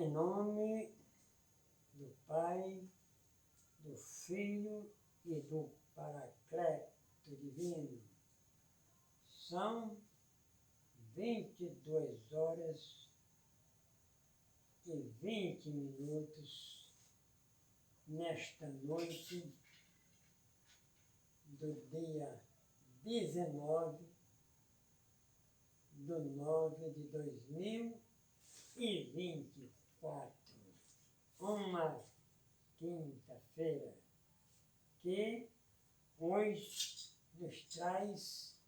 Em nome do Pai, do Filho e do Paracleto Divino. São 22 horas e 20 minutos nesta noite do dia 19 de 9 de 2024, uma quinta-feira, que hoje nos traz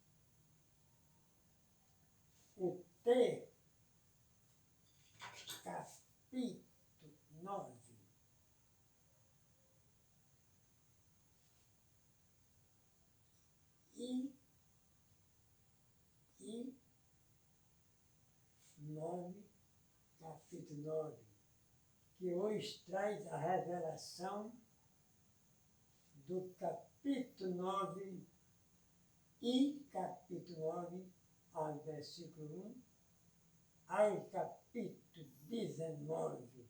o capítulo 9. E 9, capítulo 9, que hoje traz a revelação do capítulo 9 e capítulo 9 ao versículo 1, ao capítulo 19,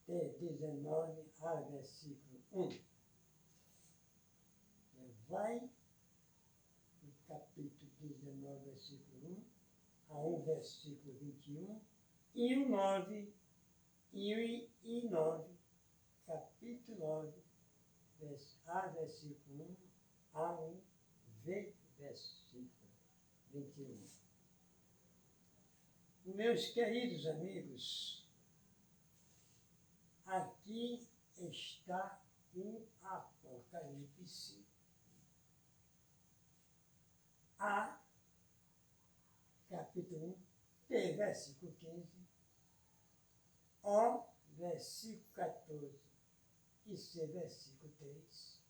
de 19 ao versículo 1. Vai do capítulo 19, versículo 1, ao versículo 21, e o 9, e 9, capítulo 9, a versículo 1, ao versículo 21. Meus queridos amigos, aqui está o Apocalipse. A, capítulo 1, P, versículo 15, O, versículo 14, e C, versículo 3,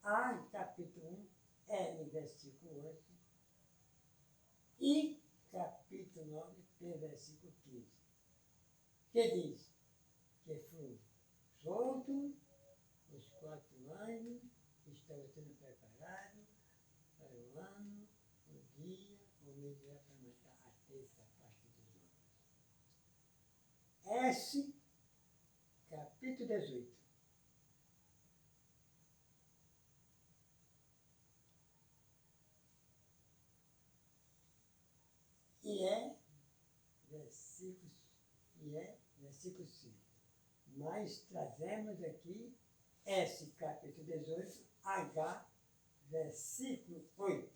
A, capítulo 1, L, versículo 11, e capítulo 9, P, versículo 15, que diz que foi solto os 4 anos, estava sendo preparado para o ano, o dia, o mês para matar a terça parte dos homens. S, capítulo 18. Versículo 5. Nós trazemos aqui S, capítulo 18, H, versículo 8,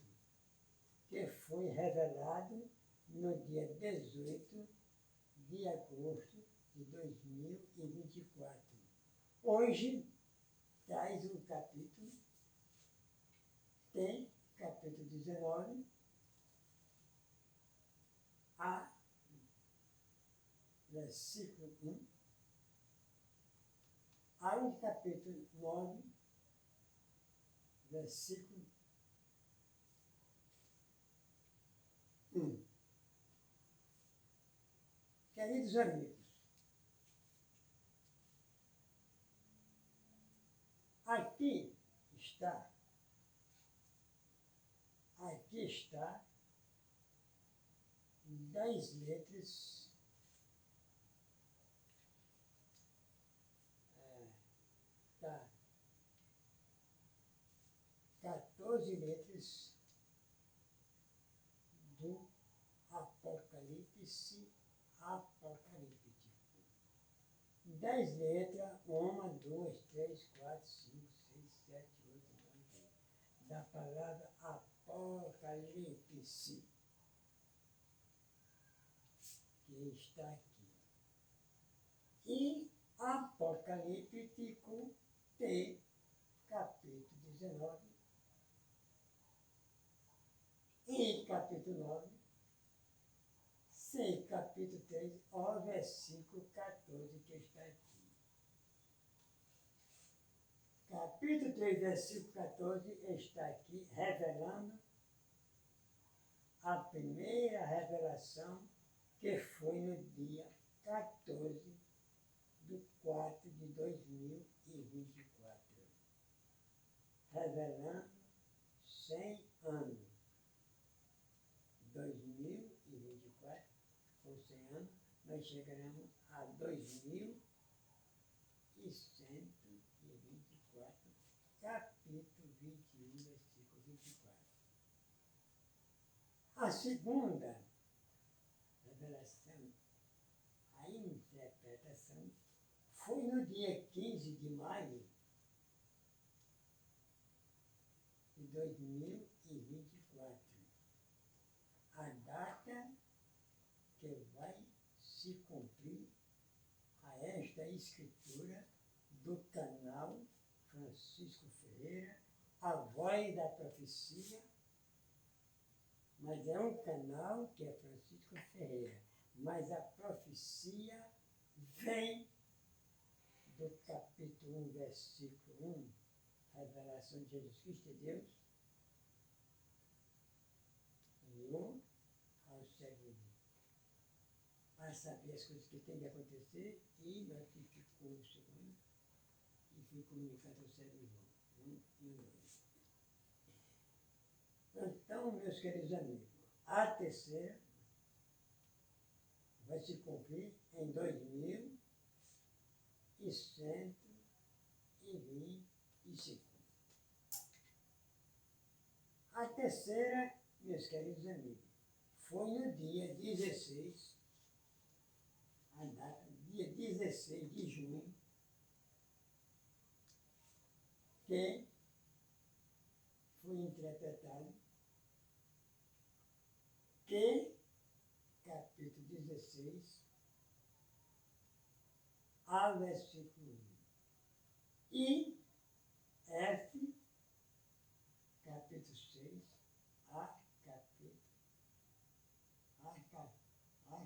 que foi revelado no dia 18 de agosto de 2024. Hoje traz um capítulo, tem capítulo 19, A, versículo 1, ao capítulo 9, versículo 1. Queridos amigos, aqui está 10 letras, 14 letras do Apocalipse apocalíptico. 10 letras, 1, 2, 3, 4, 5, 6, 7, 8, 9, 10, da palavra Apocalipse, que está aqui. E apocalíptico T, capítulo 19, E, capítulo 9, C, capítulo 3, O, versículo 14, que está aqui. Capítulo 3, versículo 14, está aqui, revelando a primeira revelação, que foi no dia 14 de 4 de 2024. Revelando 100 anos. 2024, com 100 anos, nós chegaremos a 2124, capítulo 21, versículo 24. A segunda revelação, a interpretação, foi no dia 15 de maio de 2024, a data que vai se cumprir a esta escritura do canal Francisco Ferreira, a voz da profecia, mas é um canal que é Francisco Ferreira, mas a profecia vem do capítulo 1, versículo 1, revelação de Jesus Cristo e Deus, e 1 ao segundo, para saber as coisas que têm de acontecer, e notificou o segundo, e foi comunicado ao segundo, 1 e 2. Então, meus queridos amigos, a terceira vai se cumprir em 2125. A terceira, meus queridos amigos, foi no dia 16, a data, dia 16 de junho, que foi interpretado que, capítulo 16, a versículo 1, e F, capítulo 6, a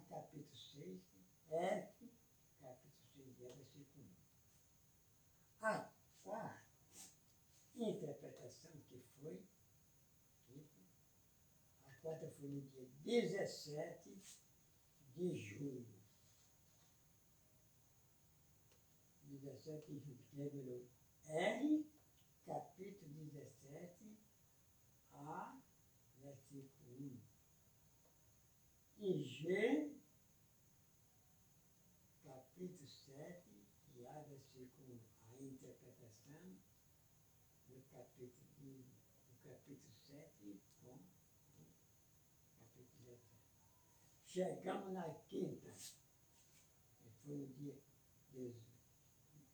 capítulo 6, F, capítulo 6, versículo 1. A quarta interpretação que foi, a quarta foi no dia 17 de julho. 17 de julho, que revelou R, capítulo 17, A, versículo 1. E G, capítulo 7, e A, versículo 1. A interpretação do capítulo 7 com o capítulo 17. Chegamos na quinta, que foi no dia 18.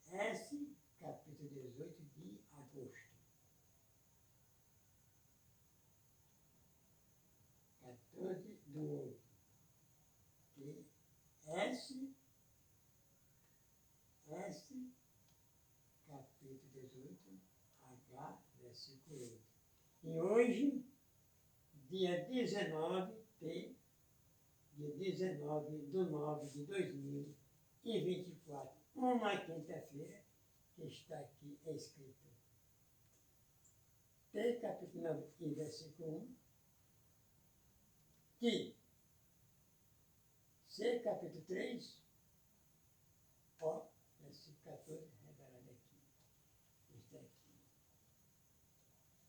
S, capítulo 18 de agosto. 14 do 8. Que S, capítulo 18, H, versículo 8. E hoje, dia 19 do 9 de 2024, uma quinta-feira, que está aqui escrito T, capítulo 9 e versículo 1, que C, capítulo 3, ó, versículo 14, revelado aqui. Está aqui.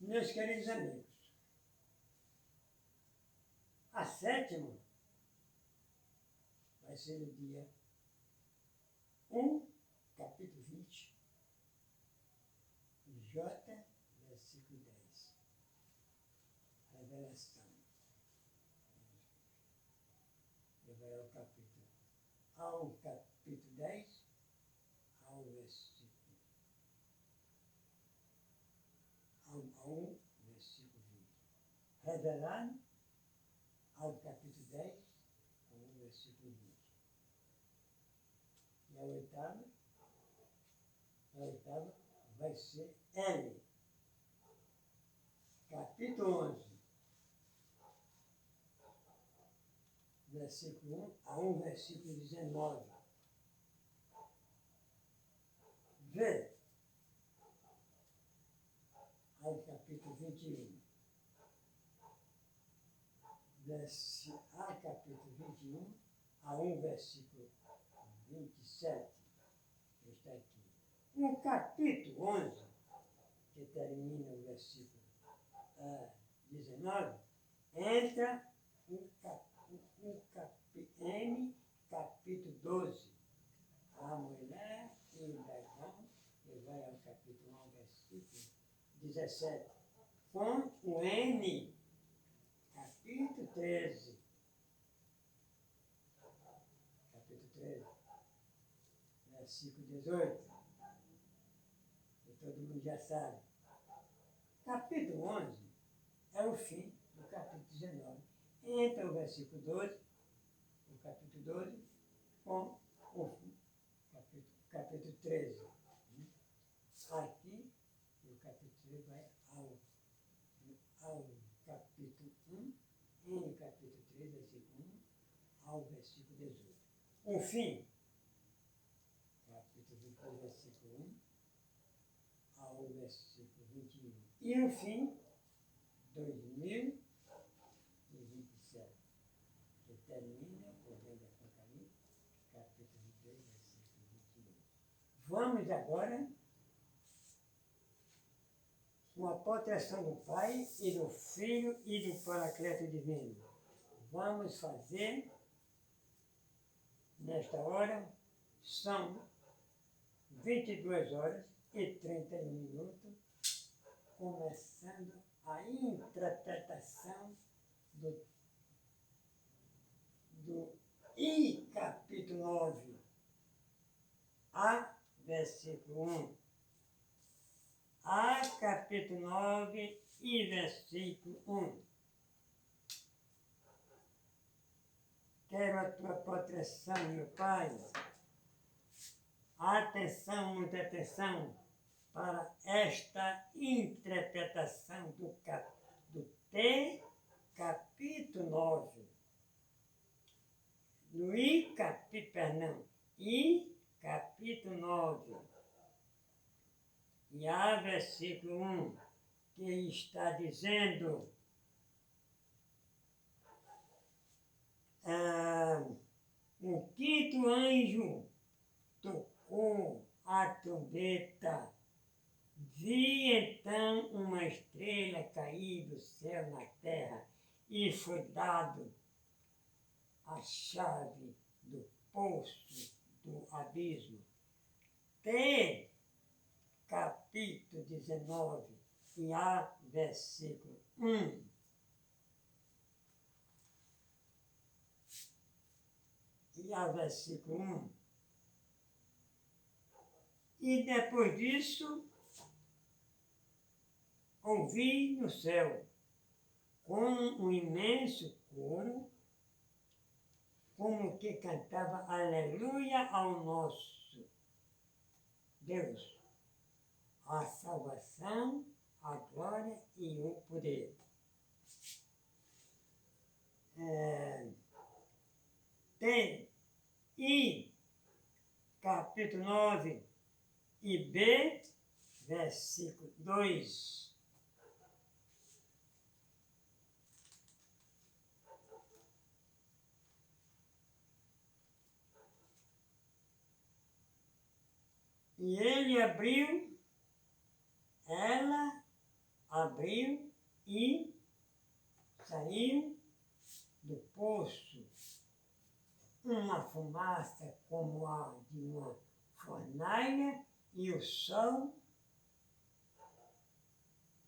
Meus queridos amigos, a sétima vai ser no dia 1, capítulo 20, J, versículo 10. Revelação. Revelar o capítulo. Ao capítulo 10, ao versículo. A 1, versículo 20. Revelado ao capítulo 10, ao versículo 20. E a oitava vai ser L, capítulo 11, versículo 1 a 1, versículo 19. V, ao capítulo 21. A capítulo 21 a 1, versículo 27. Está aqui. No capítulo 11, que termina o versículo 19, entra N, 17, com o N, capítulo 13. Capítulo 13, versículo 18. E todo mundo já sabe. Capítulo 11 é o fim do capítulo 19. Entra o versículo 12, o capítulo 12, com o capítulo 13. Aqui, o capítulo 13 vai ao capítulo 1, em capítulo 3, versículo 1, ao versículo 18. O fim, capítulo 22, versículo 1, ao versículo 21. E o fim, 2027, que termina o grande Apocalipse, capítulo 22, versículo 21. Vamos agora, com a proteção do Pai e do Filho e do Paracleto Divino, vamos fazer, nesta hora, são 22 horas e 31 minutos, começando a interpretação do I, capítulo 9, A, versículo 1. A, capítulo 9 e versículo 1. Quero a tua proteção, meu Pai. Atenção, muita atenção, para esta interpretação do T, capítulo 9. No I, capítulo 9. E há versículo 1, que está dizendo o quinto anjo tocou a trombeta. Vi então uma estrela cair do céu na terra, e foi dado a chave do poço do abismo. T, capítulo 19, e há versículo 1. E há versículo 1. E depois disso, ouvi no céu, com um imenso coro, como que cantava aleluia ao nosso Deus, a salvação, a glória e o poder. Tem I, capítulo 9, e B, versículo 2. E ele abriu, ela abriu e saiu do poço uma fumaça como a de uma fornalha, e o sol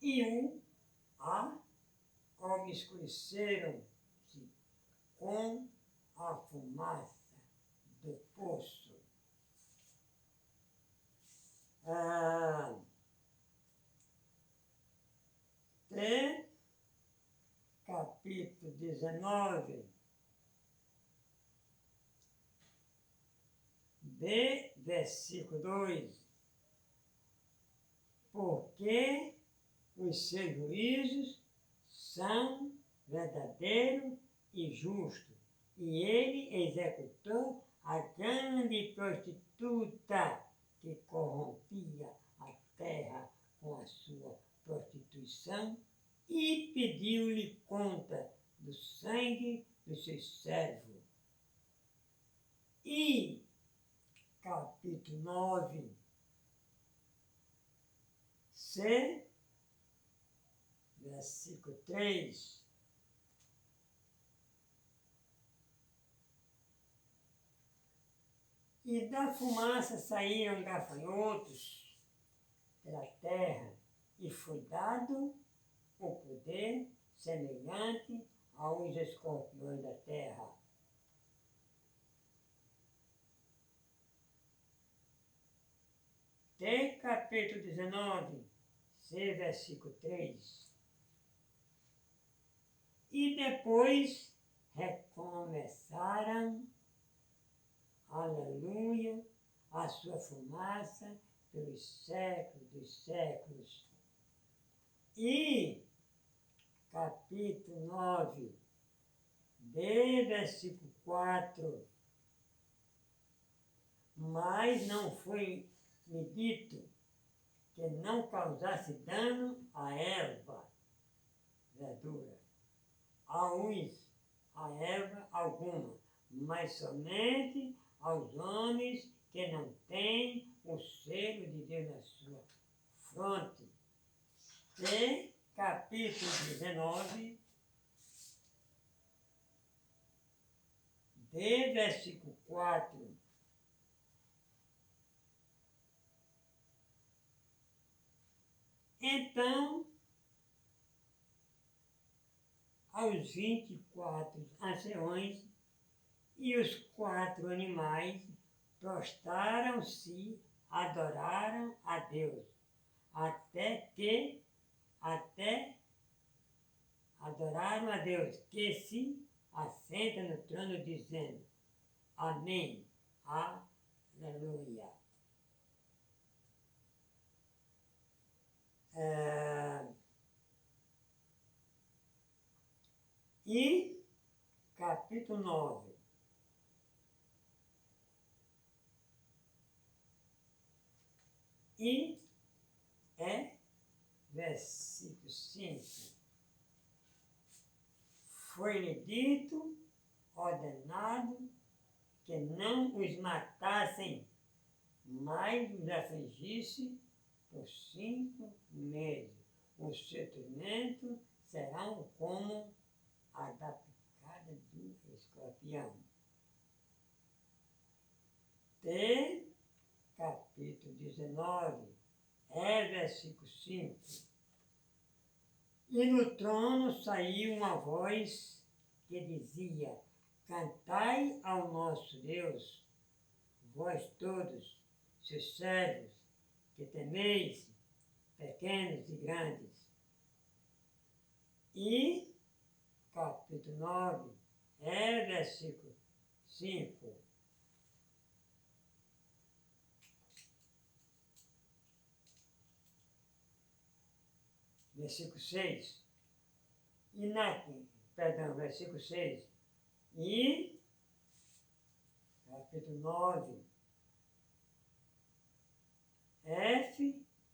e o ar obscureceram-se com a fumaça do poço. Capítulo 19, B, versículo 2. Porque os seus juízos são verdadeiros e justos, e ele executou a grande prostituta que corrompia a terra com a sua prostituição, e pediu-lhe conta do sangue dos seus servos. E, capítulo 9, C, versículo 3. E da fumaça saíam gafanhotos pela terra, e foi dado o poder semelhante aos escorpiões da terra. Tem capítulo 19, versículo 3. E depois recomeçaram, aleluia, a sua fumaça pelos séculos dos séculos. E, capítulo 9, versículo 4, mas não foi me dito que não causasse dano à erva, verdura, a erva alguma, mas somente aos homens que não têm o selo de Deus na sua fronte. E capítulo 19, versículo 4. Então, aos 24 anciões e os 4 animais prostraram-se, adoraram a Deus, até adoraram a Deus, que se assenta no trono, dizendo: Amém, aleluia. E capítulo 9. E versículo 5. Foi-lhe dito, ordenado, que não os matassem, mas os afligisse por 5 meses. O seu tormento serão como a da picada do escorpião. Capítulo 19, versículo 5. E no trono saiu uma voz que dizia: Cantai ao nosso Deus, vós todos, seus servos, que temeis, pequenos e grandes. E, capítulo 9, versículo 5. Versículo 6. Versículo 6. E, capítulo 9,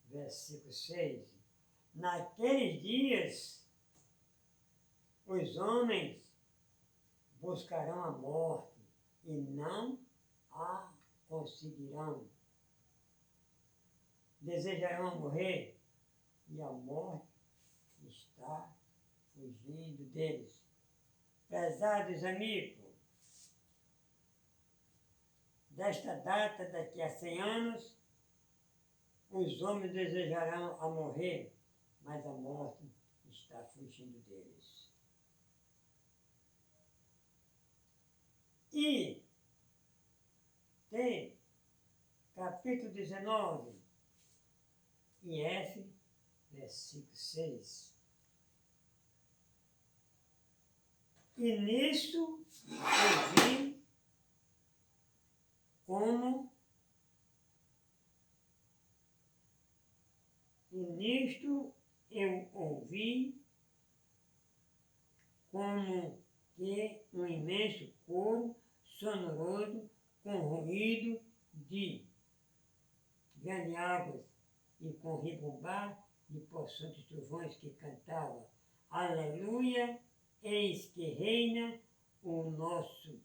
versículo 6. Naqueles dias, os homens buscarão a morte e não a conseguirão. Desejarão morrer e a morte está fugindo deles. Prezados amigos, desta data, daqui a 100 anos, os homens desejarão a morrer, mas a morte está fugindo deles. E tem capítulo 19, e versículo 6. E nisto eu ouvi como que um imenso coro sonoroso com ruído de grandes águas e com ribombar de poçantes trovões que cantava: Aleluia, eis que reina o nosso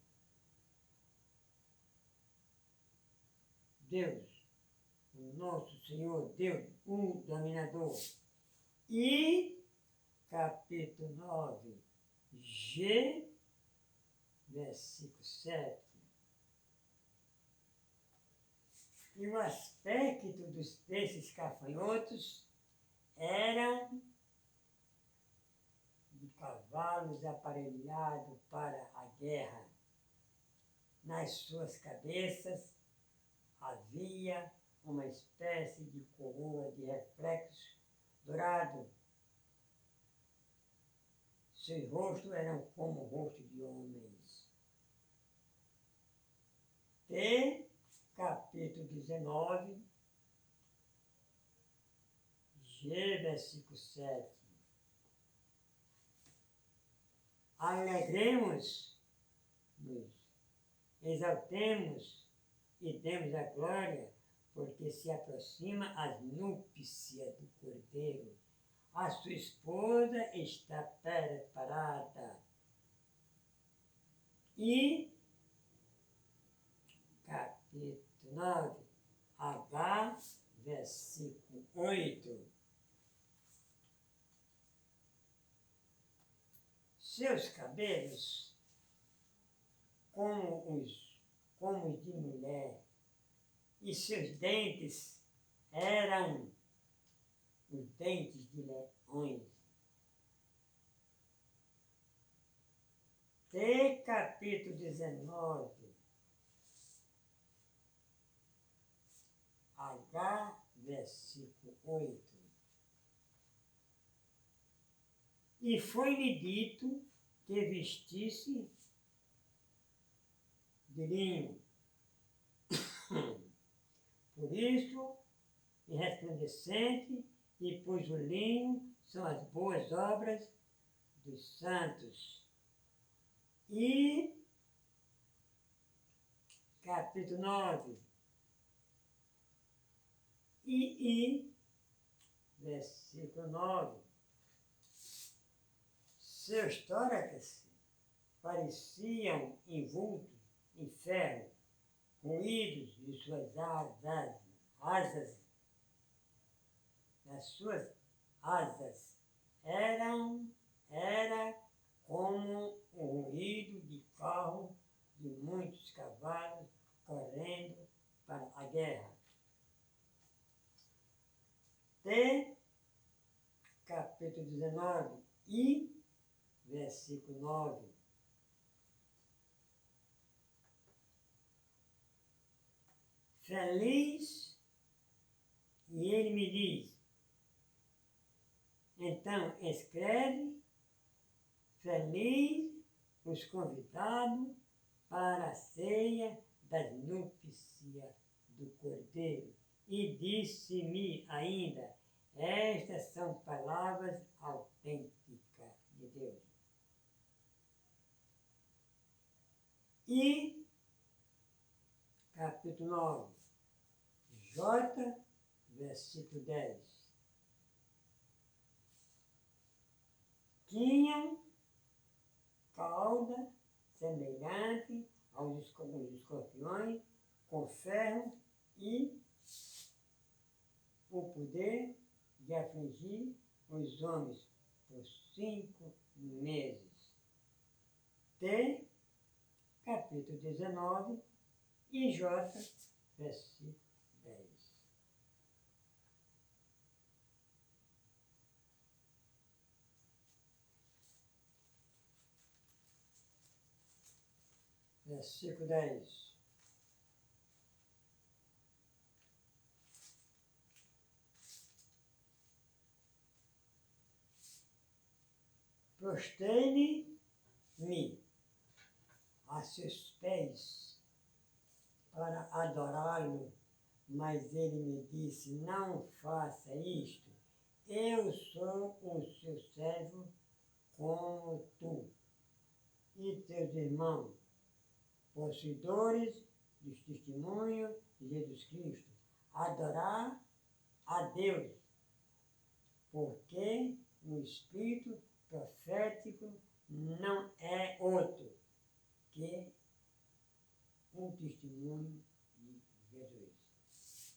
Deus, o nosso Senhor Deus, o dominador. E capítulo 9, versículo 7. E o aspecto desses gafanhotos eram de cavalos aparelhados para a guerra. Nas suas cabeças havia uma espécie de coroa de reflexo dourado. Seus rostos eram como rostos de homens. T, capítulo 19, G, versículo 7. Alegremos-nos, exaltemos e demos a glória, porque se aproxima as núpcias do Cordeiro. A sua esposa está preparada. E, capítulo 9, H, versículo 8. Seus cabelos, como os de mulher, e seus dentes eram os dentes de leões. T, capítulo 19, H, versículo 8. E foi-lhe dito que vestisse de linho. Por isso, e resplandecente, e pois o linho são as boas obras dos santos. E, capítulo 9, versículo 9. Seus tórax pareciam envoltos em ferro, ruídos de suas asas. As suas asas era como o ruído de carro de muitos cavalos correndo para a guerra. T, capítulo 19, versículo 9. Feliz, e ele me diz, então escreve, feliz os convidados para a ceia das núpcias do Cordeiro. E disse-me ainda, estas são palavras autênticas de Deus. E, capítulo 9, J, versículo 10. Tinham cauda semelhante aos escorpiões, com ferro e o poder de afligir os homens por 5 meses. T, capítulo 19, e J, versículo 10. Versículo 10. Prostei-me a seus pés para adorá-lo, mas ele me disse, não faça isto, eu sou o seu servo como tu e teus irmãos, possuidores dos testemunhos de Jesus Cristo. Adorar a Deus, porque o Espírito profético não é outro que um testemunho de Jesus.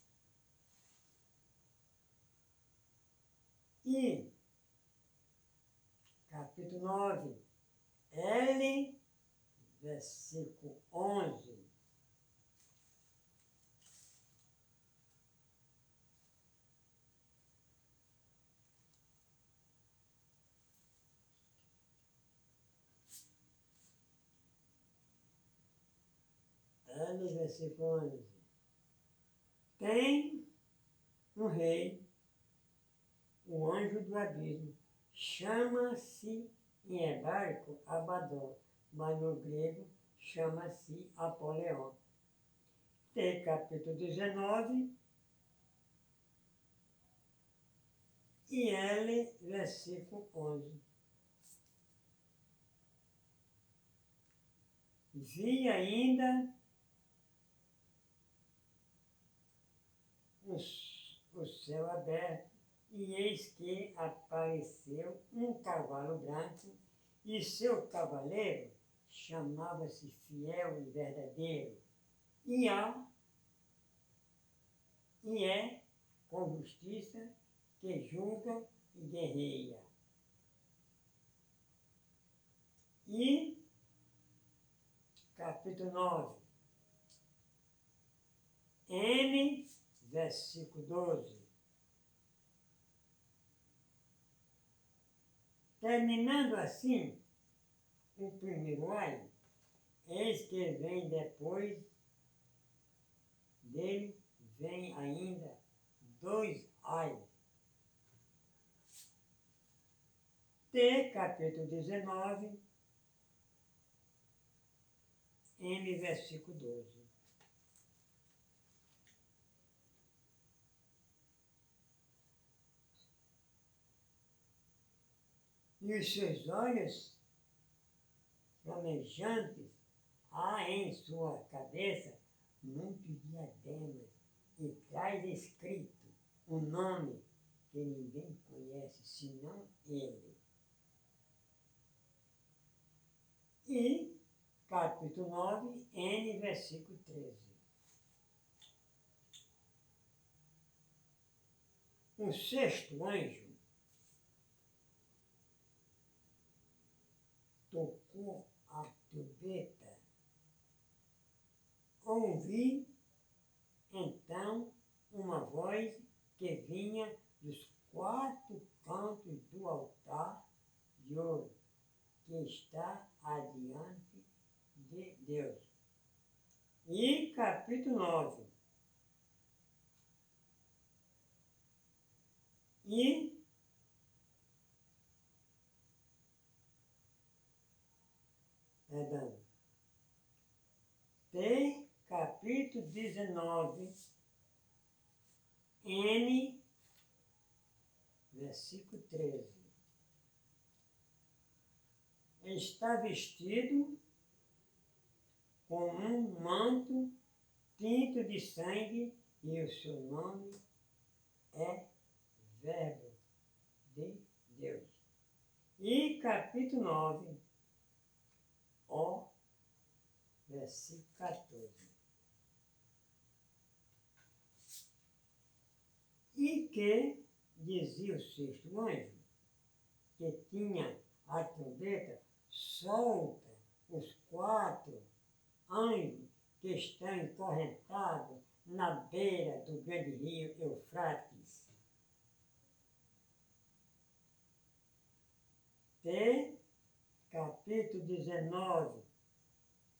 E, capítulo 9, L, versículo 11. L, versículo 11. Tem um rei, o anjo do abismo, chama-se em hebraico Abaddon, mas no grego chama-se Apolion. T, capítulo 19, e L, versículo 11. Vi ainda o céu aberto, e eis que apareceu um cavalo branco, e seu cavaleiro chamava-se Fiel e Verdadeiro, e é com justiça que julga e guerreia. E, capítulo 9, N, versículo 12. Terminando assim o primeiro ai, eis que vem depois dele, vem ainda 2 ai. T, capítulo 19, M, versículo 12. E os seus olhos flamejantes há em sua cabeça muitos diademas, e traz escrito um nome que ninguém conhece senão ele. E, capítulo 9, N, versículo 13. O sexto anjo tocou a trombeta. Ouvi, então, uma voz que vinha dos 4 cantos do altar de ouro, que está adiante de Deus. E capítulo 9. E T, capítulo 19, N, versículo 13. Está vestido com um manto tinto de sangue, e o seu nome é Verbo de Deus. E capítulo 9, ó, versículo 14. E que dizia o sexto anjo, que tinha a trombeta, solta os 4 anjos que estão encorrentados na beira do grande rio Eufrates. T, capítulo 19,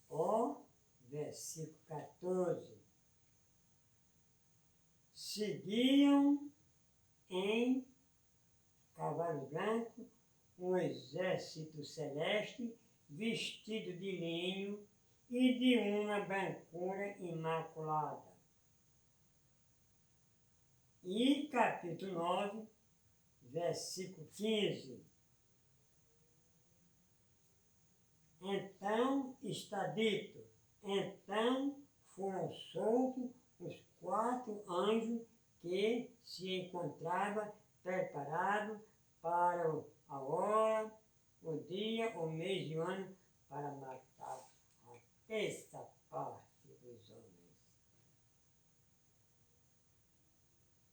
ó, versículo 14. Seguiam em cavalo branco um exército celeste vestido de linho e de uma brancura imaculada. E capítulo 9, versículo 15. Então está dito, então foram soltos os 4 anjos que se encontravam preparados para a hora, o dia, o mês e o ano, para matar a terça parte dos homens.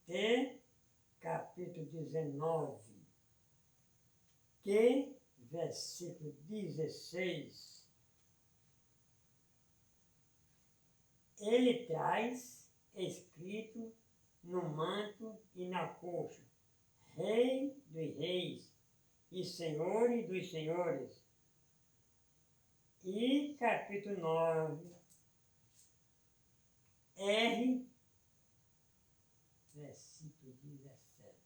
T, capítulo 19, que, versículo 16, ele traz escrito no manto e na coxa, Rei dos reis e Senhor dos senhores. E capítulo 9, R, versículo 17.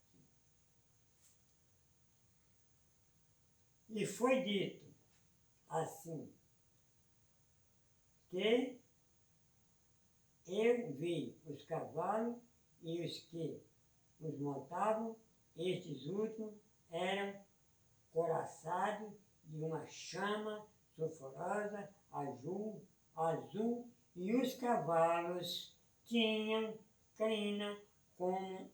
E foi dito assim, que eu vi os cavalos e os que os montavam, estes últimos eram coraçados de uma chama sulfurosa, azul, e os cavalos tinham crina como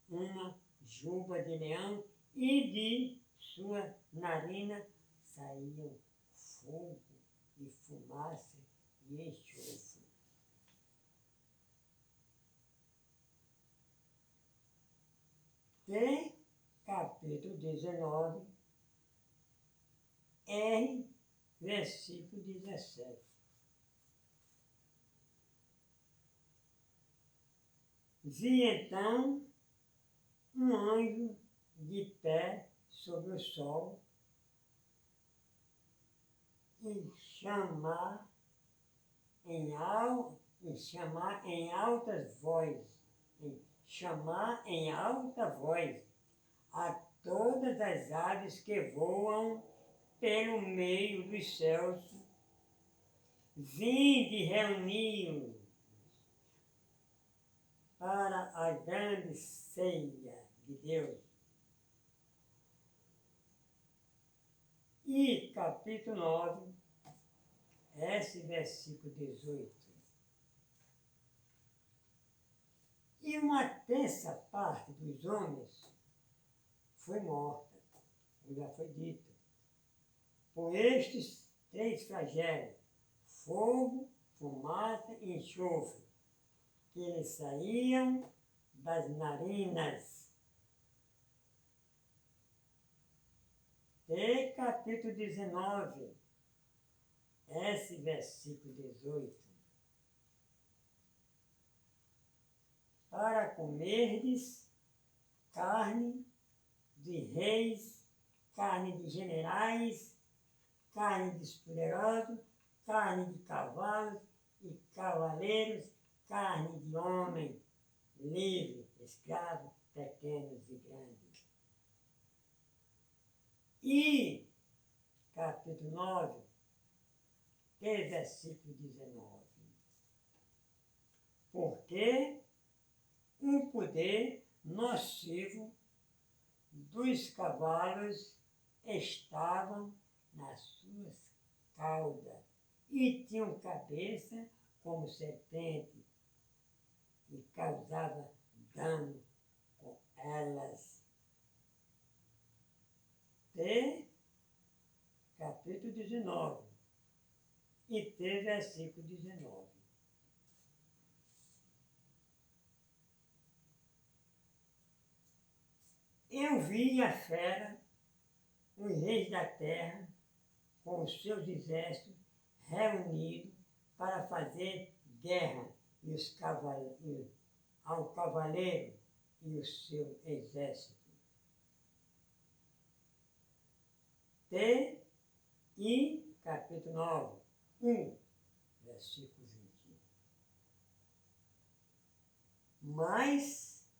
uma juba de leão, e de sua narina saíam fogo e fumaça e enxofre. Tem capítulo 19, R, versículo 17. Vi então um anjo de pé sobre o sol e chamar em altas vozes, chamar em alta voz a todas as aves que voam pelo meio dos céus, vinde reunir para a grande ceia de Deus. E capítulo 9, esse versículo 18. E uma terça parte dos homens foi morta, como já foi dito, por estes 3 flagelos, fogo, fumaça e enxofre, que lhes saíam das narinas. E capítulo 19, esse versículo 18. Para comerdes carne de reis, carne de generais, carne de poderosos, carne de cavalos e cavaleiros, carne de homem livre, escravo, pequenos e grandes. E, capítulo 9, versículo 19. Porque o poder nocivo dos cavalos estavam nas suas caudas e tinham cabeça como serpente e causava dano com elas. T, capítulo 19, e T, versículo 19. Eu vi a fera, os reis da terra, com os seus exércitos reunidos para fazer guerra ao cavaleiro e o seu exército. T, I, capítulo 9, 1, versículo 20. Mas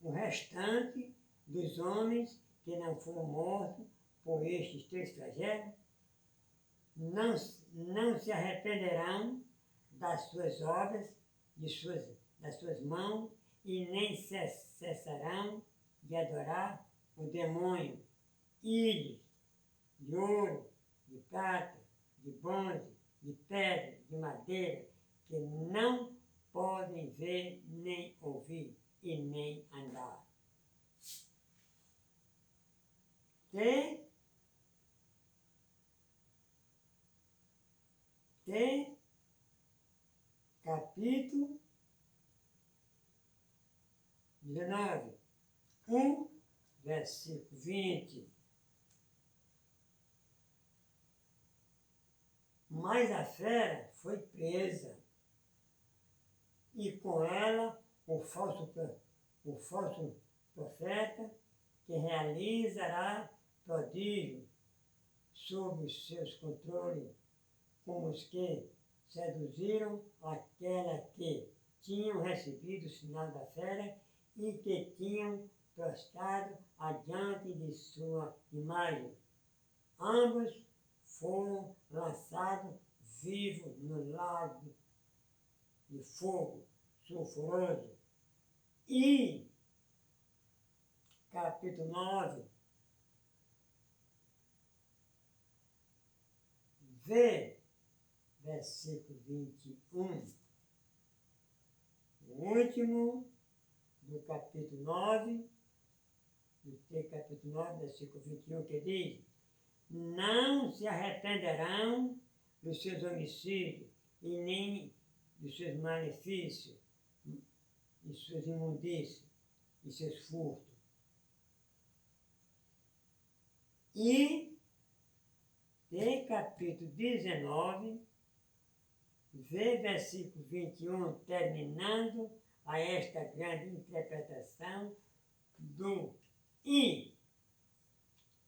o restante dos homens que não foram mortos por estes 3 flagelos não se arrependerão das suas obras, das suas mãos, e nem cessarão de adorar o demônio, ídolos de ouro, de prata, de bronze, de pedra, de madeira, que não podem ver, nem ouvir, e nem andar. Capítulo 19, 1, versículo 20. Mas a fera foi presa, e com ela o falso profeta, que realizará prodígio sob os seus controles, como os que seduziram aquela que tinham recebido o sinal da fera e que tinham prostrado adiante de sua imagem. Ambos foram lançados vivos no lago de fogo sulfuroso. E, capítulo 9, versículo 21, o último do capítulo 9, do capítulo 9, versículo 21, que diz: não se arrependerão dos seus homicídios e nem dos seus malefícios, e suas imundícias, e seus furtos. E, de capítulo 19, versículo 21, terminando a esta grande interpretação do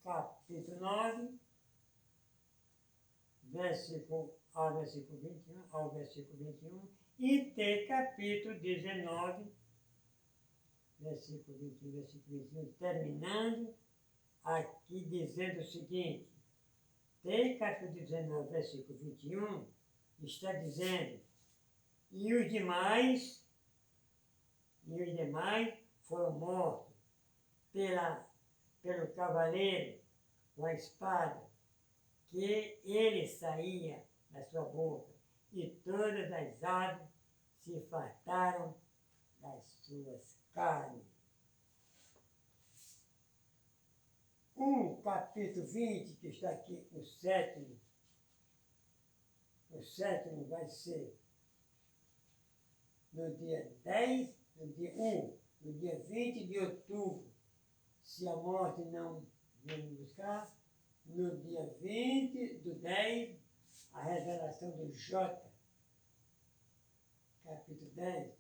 capítulo 9, ao versículo 21, e de capítulo 19, versículo 21, versículo 21, terminando aqui dizendo o seguinte: de capítulo 19, versículo 21, está dizendo: e os demais foram mortos pelo cavaleiro com a espada que ele saía da sua boca, e todas as aves se fartaram das suas carnes. O capítulo 20, que está aqui, o sétimo vai ser no dia 10, no dia 20 de outubro, se a morte não vir me buscar. No dia 20 do 10, a revelação do J, capítulo 10,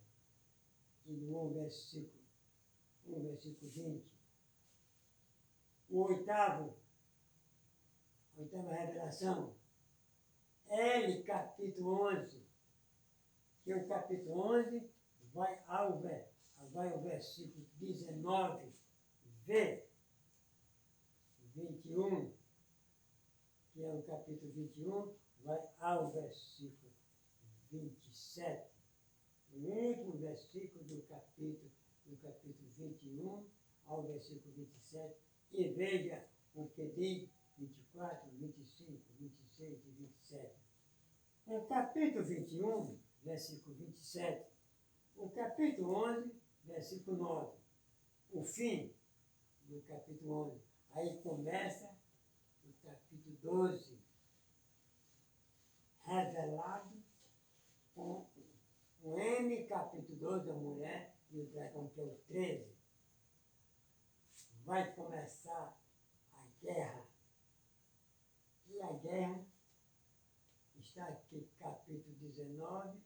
e no versículo 20. O oitava revelação, L, capítulo 11, que o capítulo 11 vai ao versículo 19, V, 21, que é o capítulo 21, vai ao versículo 27. O último versículo do capítulo 21 ao versículo 27, e veja o que diz 24, 25, 26 e 27. O capítulo 21, versículo 27, o capítulo 11, versículo 9, o fim do capítulo 11. Aí começa o capítulo 12, revelado com o M, capítulo 12, a mulher, e o dragão, que é o 13. Vai começar a guerra. E a guerra está aqui, capítulo 19,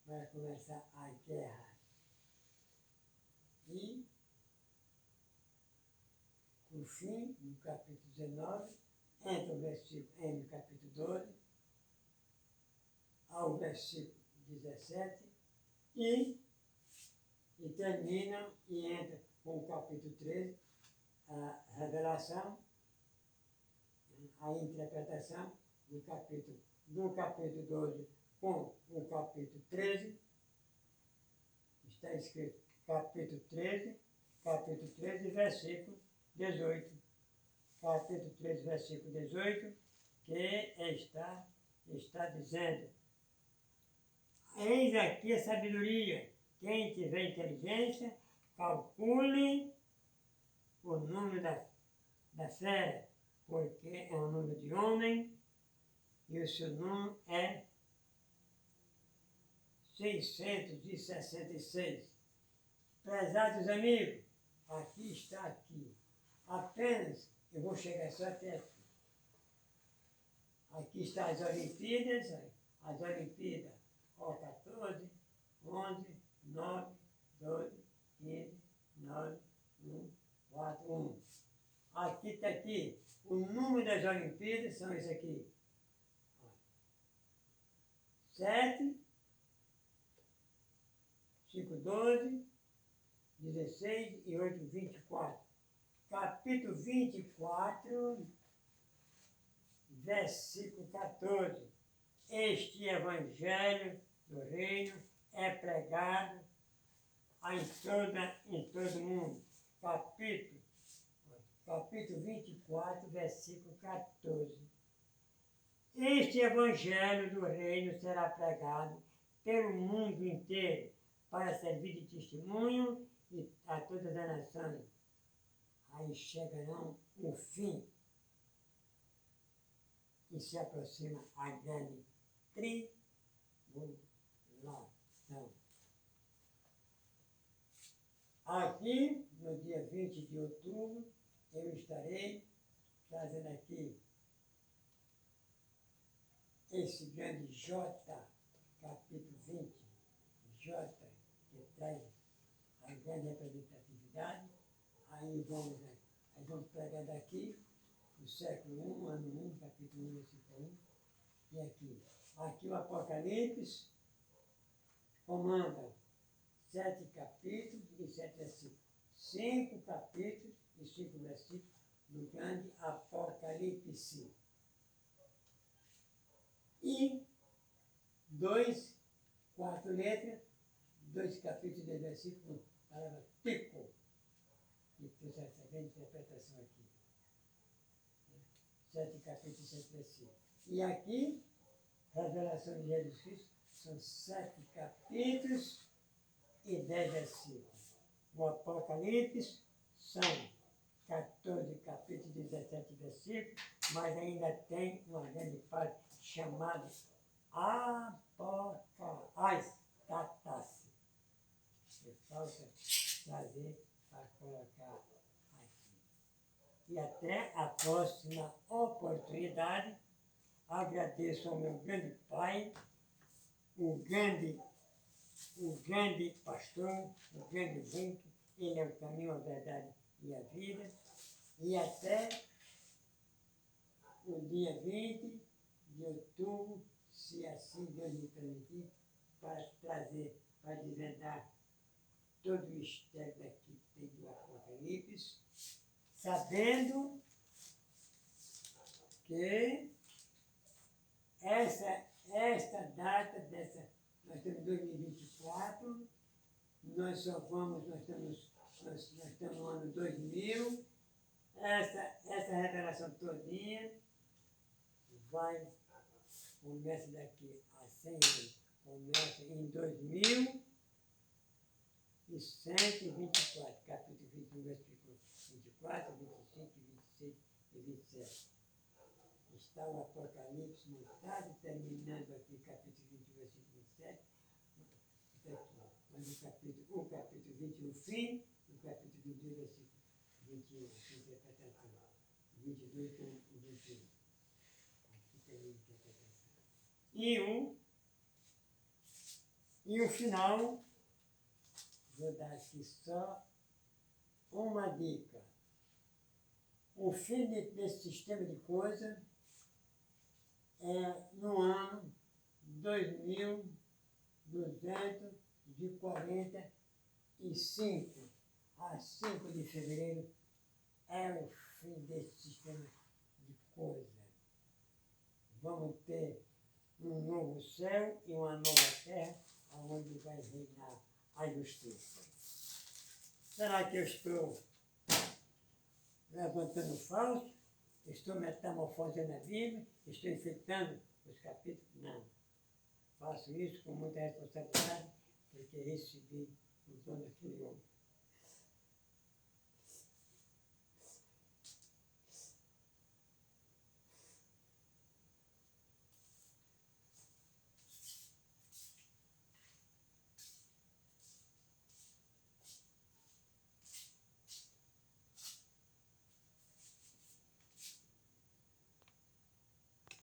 vai começar a guerra. E o fim, no capítulo 19, entra o versículo M, capítulo 12, ao versículo 17, e termina e entra com o capítulo 13, a revelação, a interpretação do capítulo 12 com o capítulo 13. Está escrito capítulo 13, versículo 18. Capítulo 13, versículo 18, que está dizendo: eis aqui a sabedoria. Quem tiver inteligência, calcule o número da fera, porque é um número de homem e o seu número é 666. Prezados amigos, aqui está aqui. Apenas eu vou chegar só até aqui. Aqui estão as Olimpíadas, ó, 14, 11, 9, 12, 15, 9, 1, 4, 1. Aqui está aqui. O número das Olimpíadas são esse aqui. 7, 5, 12, 16 e 8, 24. Capítulo 24, versículo 14. Este evangelho do reino é pregado em todo mundo. Capítulo 24, versículo 14. Este evangelho do reino será pregado pelo mundo inteiro para servir de testemunho a todas as nações. Aí chegarão o fim e se aproxima a grande tribulação. Aqui, no dia 20 de outubro, eu estarei trazendo aqui esse grande J, capítulo 20, J, que traz a grande representatividade. Aí vamos pegar daqui o século 1, ano 1, capítulo 1, versículo 1, e aqui o Apocalipse comanda 7 capítulos e 7 versículos. 5 capítulos e 5 versículos do grande Apocalipse. E 4 letras, 2 capítulos de versículos, palavra pico, que fez essa grande interpretação aqui. 7 capítulos e 7 versículos. E aqui, revelação de Jesus Cristo, são 7 capítulos e 10 versículos. O Apocalipse são 14 capítulos e 17 versículos, mas ainda tem uma grande parte chamada Apocalipse. Que falta trazer para colocar aqui. E até a próxima oportunidade, agradeço ao meu grande Pai, o grande pastor, o grande vento, ele é o caminho, a verdade e a vida. E até o dia 20 de outubro, se assim Deus me permitir, para trazer, para desvendar todo o mistério daqui que tem do Apocalipse, sabendo que esta data nós estamos em 2024, nós estamos no ano 2000, essa revelação todinha começa daqui a 100 anos, começa em 2124, capítulo 21, versículo 24, 25, 26 e 27. Está o Apocalipse montado, terminando aqui capítulo 21, versículo 27. Mas o capítulo 20, o fim, o capítulo 22, versículo 21, a interpretação. 22 com o 21. Aqui tem a interpretação. E o final, vou dar aqui só uma dica. O fim desse sistema de coisas é no ano 2245, a 5 de fevereiro, é o fim desse sistema de coisas. Vamos ter um novo céu e uma nova terra, onde vai reinar a justiça. Será que eu estou levantando falso? Estou metamorfosando a Bíblia? Estou enfeitando os capítulos? Não. Faço isso com muita responsabilidade, porque recebi o dom daquele homem.